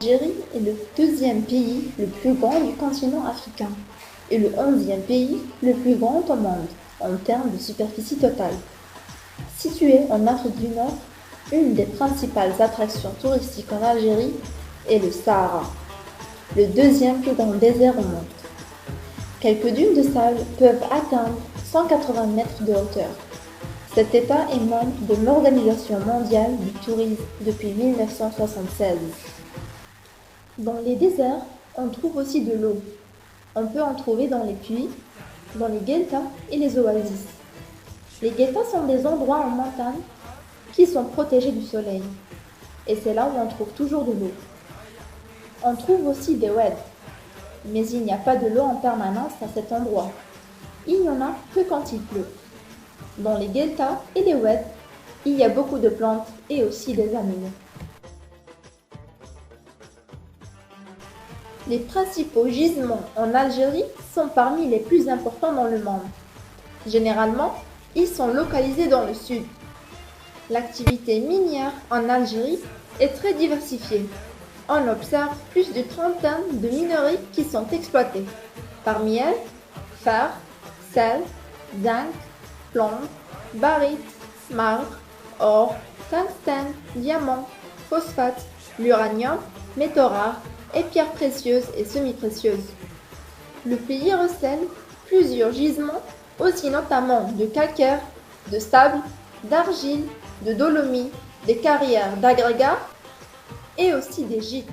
L'Algérie est le deuxième pays le plus grand du continent africain et le 11e pays le plus grand au monde en termes de superficie totale. Situé en Afrique du Nord, une des principales attractions touristiques en Algérie est le Sahara, le deuxième plus grand désert au monde. Quelques dunes de sable peuvent atteindre 180 mètres de hauteur. Cet État est membre de l'Organisation mondiale du tourisme depuis 1976. Dans les déserts, on trouve aussi de l'eau. On peut en trouver dans les puits, dans les gueltas et les oasis. Les gueltas sont des endroits en montagne qui sont protégés du soleil. Et c'est là où on trouve toujours de l'eau. On trouve aussi des oueds, mais il n'y a pas de l'eau en permanence à cet endroit. Il n'y en a que quand il pleut. Dans les gueltas et les oueds, il y a beaucoup de plantes et aussi des animaux. Les principaux gisements en Algérie sont parmi les plus importants dans le monde. Généralement, ils sont localisés dans le sud. L'activité minière en Algérie est très diversifiée. On observe plus d'une trentaine de minerais qui sont exploités. Parmi elles, fer, sel, zinc, plomb, baryte, marbre, or, tungstène, diamant, phosphate, l'uranium, métaux rares et pierres précieuses et semi-précieuses. Le pays recèle plusieurs gisements, aussi notamment de calcaire, de sable, d'argile, de dolomie, des carrières d'agrégats et aussi des gîtes.